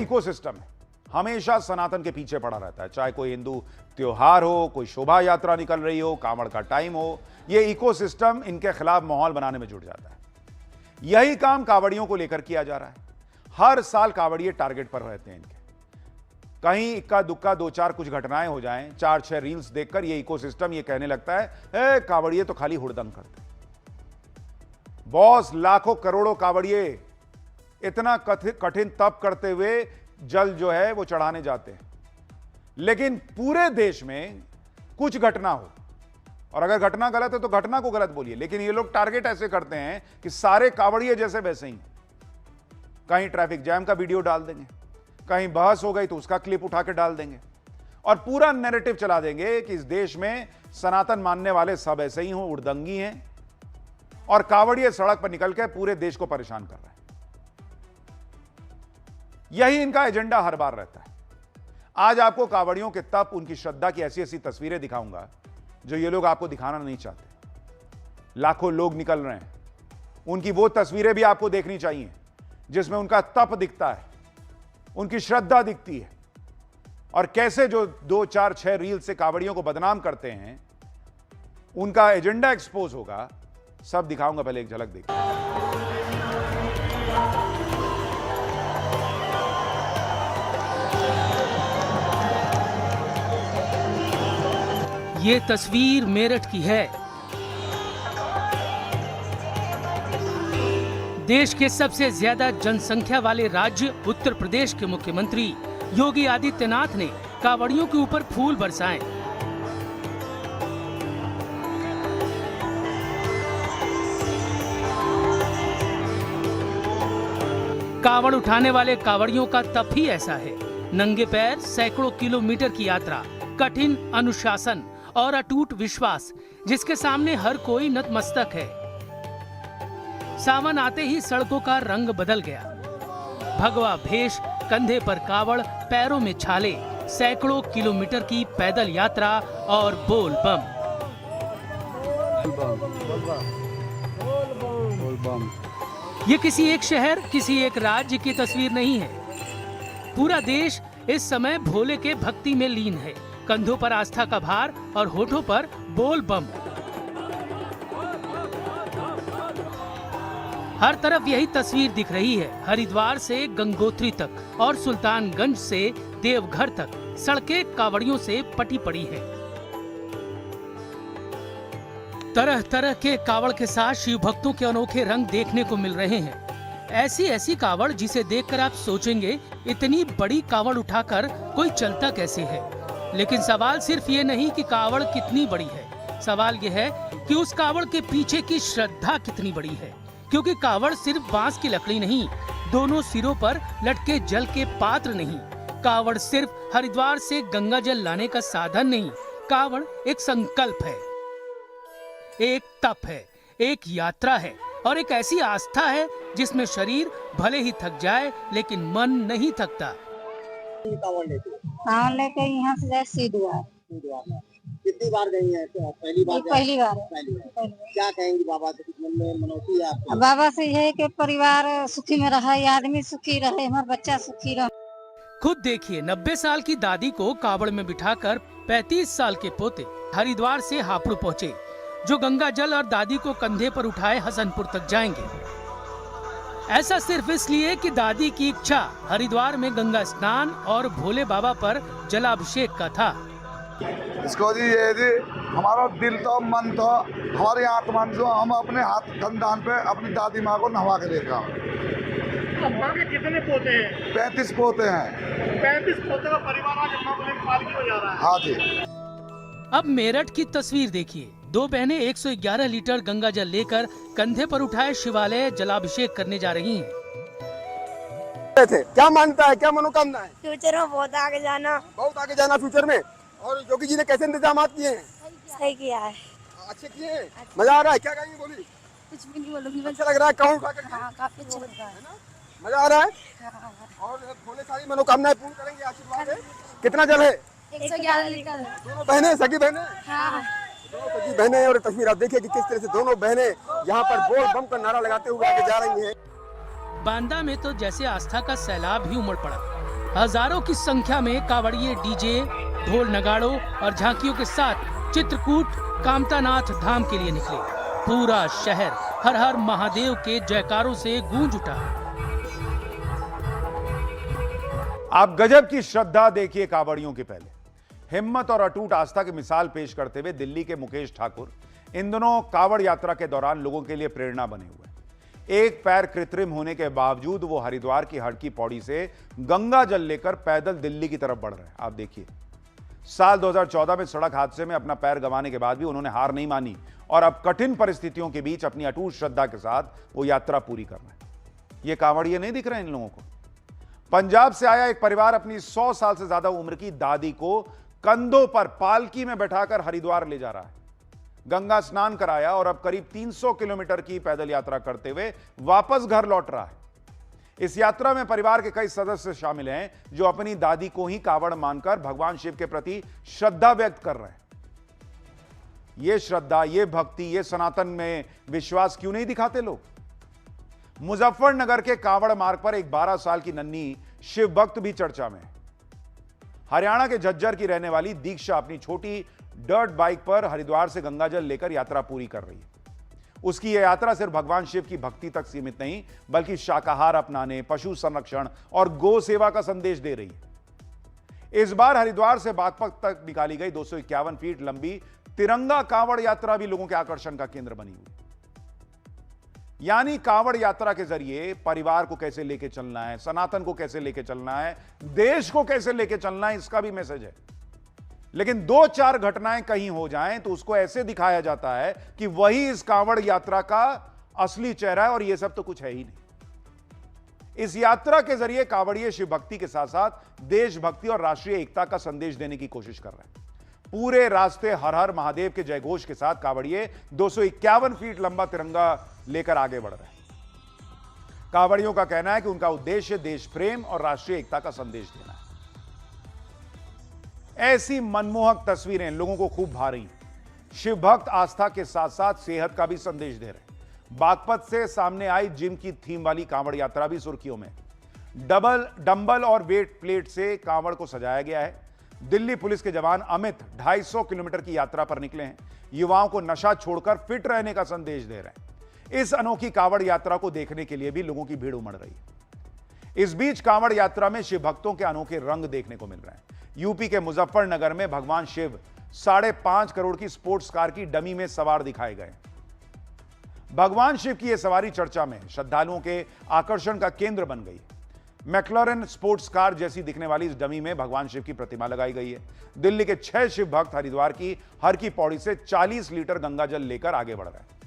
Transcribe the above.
Ecosystem है हमेशा सनातन के पीछे पड़ा रहता है, चाहे कोई हिंदू त्योहार हो, कोई शोभा यात्रा निकल रही हो, कांवड़ का टाइम हो, यह इकोसिस्टम इनके खिलाफ माहौल बनाने में जुट जाता है। यही काम कांवड़ियों को लेकर किया जा रहा है। हर साल कांवड़िए टारगेट पर रहते हैं इनके, कहीं इक्का दुक्का दो चार कुछ घटनाएं हो जाएं, 4-6 रील्स देखकर ये इकोसिस्टम ये कहने लगता है कांवड़िए तो खाली हुड़दंग करते। बॉस, लाखों करोड़ों कांवड़िए इतना कठिन तप करते हुए जल जो है वो चढ़ाने जाते हैं, लेकिन पूरे देश में कुछ घटना हो, और अगर घटना गलत है तो घटना को गलत बोलिए, लेकिन ये लोग टारगेट ऐसे करते हैं कि सारे कांवड़िए जैसे वैसे ही। कहीं ट्रैफिक जैम का वीडियो डाल देंगे, कहीं बहस हो गई तो उसका क्लिप उठा के डाल देंगे, और पूरा नैरेटिव चला देंगे कि इस देश में सनातन मानने वाले सब ऐसे ही हों, उड़दंगी हैं, और कांवड़िए सड़क पर निकल के पूरे देश को परेशान कर रहे हैं। यही इनका एजेंडा हर बार रहता है। आज आपको कांवड़ियों के तप, उनकी श्रद्धा की ऐसी ऐसी तस्वीरें दिखाऊंगा जो ये लोग आपको दिखाना नहीं चाहते। लाखों लोग निकल रहे हैं, उनकी वो तस्वीरें भी आपको देखनी चाहिए जिसमें उनका तप दिखता है, उनकी श्रद्धा दिखती है, और कैसे जो 2-4-6 रील से कांवड़ियों को बदनाम करते हैं उनका एजेंडा एक्सपोज होगा। सब दिखाऊंगा, पहले एक झलक देखिए। ये तस्वीर मेरठ की है। देश के सबसे ज्यादा जनसंख्या वाले राज्य उत्तर प्रदेश के मुख्यमंत्री योगी आदित्यनाथ ने कांवड़ियों के ऊपर फूल बरसाए। कांवड़ उठाने वाले कांवड़ियों का तप ही ऐसा है। नंगे पैर सैकड़ों किलोमीटर की यात्रा, कठिन अनुशासन और अटूट विश्वास, जिसके सामने हर कोई नतमस्तक है। सावन आते ही सड़कों का रंग बदल गया। भगवा भेष, कंधे पर कावड़, पैरों में छाले, सैकड़ों किलोमीटर की पैदल यात्रा और बोल बम। ये किसी एक शहर, किसी एक राज्य की तस्वीर नहीं है। पूरा देश इस समय भोले के भक्ति में लीन है। कंधों पर आस्था का भार और होठों पर बोल बम। हर तरफ यही तस्वीर दिख रही है। हरिद्वार से गंगोत्री तक और सुल्तानगंज से देवघर तक सड़कें कांवड़ियों से पटी पड़ी है। तरह तरह के कांवड़ के साथ शिव भक्तों के अनोखे रंग देखने को मिल रहे हैं। ऐसी ऐसी कांवड़ जिसे देखकर आप सोचेंगे इतनी बड़ी कांवड़ उठाकर कोई चलता कैसे है। लेकिन सवाल सिर्फ ये नहीं कि कांवड़ कितनी बड़ी है, सवाल ये है कि उस कांवड़ के पीछे की श्रद्धा कितनी बड़ी है। क्योंकि कांवड़ सिर्फ बांस की लकड़ी नहीं, दोनों सिरों पर लटके जल के पात्र नहीं। कांवड़ सिर्फ हरिद्वार से गंगा जल लाने का साधन नहीं, कांवड़ एक संकल्प है, एक तप है, एक यात्रा है और एक ऐसी आस्था है जिसमें शरीर भले ही थक जाए लेकिन मन नहीं थकता। कांवड़ लेके यहाँ से जाए सीधुआर। कितनी बार गई हैं? पहली बार? पहली बार। क्या कहेंगी बाबा से? कुछ मन में मनौती है आपके? बाबा से यह है कि परिवार सुखी में रहे, आदमी सुखी रहे, हमारा बच्चा सुखी रहे। खुद देखिए, 90 साल की दादी को कांवड़ में बिठाकर 35 साल के पोते हरिद्वार से हापुड़ पहुँचे, जो गंगा जल और दादी को कंधे पर उठाए हसनपुर तक जाएंगे। ऐसा सिर्फ इसलिए कि दादी की इच्छा हरिद्वार में गंगा स्नान और भोले बाबा पर जलाभिषेक का था। इसको जी ये जी हमारा दिल तो मन तो हमारी आत्मा जो हम अपने हाथ खानदान पे अपनी दादी माँ को नहवा के लेकर। कितने पोते हैं? 35 पोते हैं। 35 पोते का परिवार आज पालकी हो जा रहा है। हाँ जी। अब मेरठ की तस्वीर देखिए। 2 बहनें 111 लीटर गंगा जल लेकर कंधे पर उठाए शिवालय जलाभिषेक करने जा रही हैं। क्या मानता है, क्या मनोकामना है? फ्यूचर में बहुत आगे जाना फ्यूचर में। और योगी जी ने कैसे इंतजाम किए हैं? सही किया है। अच्छे किए हैं। मजा आ रहा है? क्या कहेंगे? बोली। कुछ भी नहीं बोलूंगी। अच्छा लग रहा है? कहूँ उठा कर? हाँ, काफी अच्छा लग रहा है। मजा आ रहा है? हाँ। और भोले सारी मनोकामनाएं पूर्ण करेंगे, आशीर्वाद है। कितना जल है? 111 लीटर। दोनों बहनें, सगी बहनें? हाँ। दोनों सगी बहनें। और तस्वीर आप देखिए कि किस तरह से दोनों बहनें यहाँ पर बोल बम का नारा लगाते हुए आगे जा रही हैं। बांदा में तो जैसे आस्था का सैलाब ही उमड़ पड़ा। हजारों की संख्या में कांवड़िए डीजे, ढोल नगाड़ों और झांकियों के साथ चित्रकूट कामतानाथ धाम के लिए निकले। पूरा शहर हर हर महादेव के जयकारों से गूंज उठा। आप गजब की श्रद्धा देखिए कांवड़ियों के पहले। हिम्मत और अटूट आस्था की मिसाल पेश करते हुए दिल्ली के मुकेश ठाकुर इन दिनों कांवड़ यात्रा के दौरान लोगों के लिए प्रेरणा बने हुए हैं। एक पैर कृत्रिम होने के बावजूद वो हरिद्वार की हर की पौड़ी से गंगा जल लेकर पैदल दिल्ली की तरफ बढ़ रहे हैं। आप देखिए, साल 2014 में सड़क हादसे में अपना पैर गंवाने के बाद भी उन्होंने हार नहीं मानी और अब कठिन परिस्थितियों के बीच अपनी अटूट श्रद्धा के साथ वो यात्रा पूरी कर रहे हैं। ये कांवड़िए नहीं दिख रहे हैं इन लोगों को। पंजाब से आया एक परिवार अपनी 100 साल से ज्यादा उम्र की दादी को कंधों पर पालकी में बैठाकर हरिद्वार ले जा रहा है। गंगा स्नान कराया और अब करीब 300 किलोमीटर की पैदल यात्रा करते हुए वापस घर लौट रहा है। इस यात्रा में परिवार के कई सदस्य शामिल हैं जो अपनी दादी को ही कांवड़ मानकर भगवान शिव के प्रति श्रद्धा व्यक्त कर रहे हैं। ये श्रद्धा, ये भक्ति, ये सनातन में विश्वास क्यों नहीं दिखाते लोग? मुजफ्फरनगर के कांवड़ मार्ग पर एक 12 साल की नन्ही शिव भक्त भी चर्चा में है। हरियाणा के झज्जर की रहने वाली दीक्षा अपनी छोटी डर्ट बाइक पर हरिद्वार से गंगाजल लेकर यात्रा पूरी कर रही है। उसकी यह यात्रा सिर्फ भगवान शिव की भक्ति तक सीमित नहीं, बल्कि शाकाहार अपनाने, पशु संरक्षण और गौ सेवा का संदेश दे रही है। इस बार हरिद्वार से बागपत तक निकाली गई 251 फीट लंबी तिरंगा कांवड़ यात्रा भी लोगों के आकर्षण का केंद्र बनी हुई। यानी कांवड़ यात्रा के जरिए परिवार को कैसे लेके चलना है, सनातन को कैसे लेके चलना है, देश को कैसे लेके चलना है, इसका भी मैसेज है। लेकिन 2-4 घटनाएं कहीं हो जाएं तो उसको ऐसे दिखाया जाता है कि वही इस कांवड़ यात्रा का असली चेहरा है और यह सब तो कुछ है ही नहीं। इस यात्रा के जरिए कांवड़िए शिव भक्ति के साथ साथ देशभक्ति और राष्ट्रीय एकता का संदेश देने की कोशिश कर रहे हैं। पूरे रास्ते हर हर महादेव के जयघोष के साथ कांवड़िए 251 फीट लंबा तिरंगा लेकर आगे बढ़ रहे हैं। कांवड़ियों का कहना है कि उनका उद्देश्य देश प्रेम और राष्ट्रीय एकता का संदेश देना है। ऐसी मनमोहक तस्वीरें लोगों को खूब भा रही हैं। शिव भक्त आस्था के साथ साथ सेहत का भी संदेश दे रहे हैं। बागपत से सामने आई जिम की थीम वाली कांवड़ यात्रा भी सुर्खियों में। डंबल और वेट प्लेट से कांवड़ को सजाया गया है। दिल्ली पुलिस के जवान अमित 250 किलोमीटर की यात्रा पर निकले हैं। युवाओं को नशा छोड़कर फिट रहने का संदेश दे रहे हैं। इस अनोखी कांवड़ यात्रा को देखने के लिए भी लोगों की भीड़ उमड़ रही है। इस बीच कांवड़ यात्रा में शिव भक्तों के अनोखे रंग देखने को मिल रहे हैं। यूपी के मुजफ्फरनगर में भगवान शिव 5.5 करोड़ की स्पोर्ट्स कार की डमी में सवार दिखाए गए। भगवान शिव की यह सवारी चर्चा में श्रद्धालुओं के आकर्षण का केंद्र बन गई। मैक्लॉरेन स्पोर्ट्स कार जैसी दिखने वाली इस डमी में भगवान शिव की प्रतिमा लगाई गई है। दिल्ली के 6 शिव भक्त हरिद्वार की हर की पौड़ी से 40 लीटर गंगाजल लेकर आगे बढ़ रहे हैं।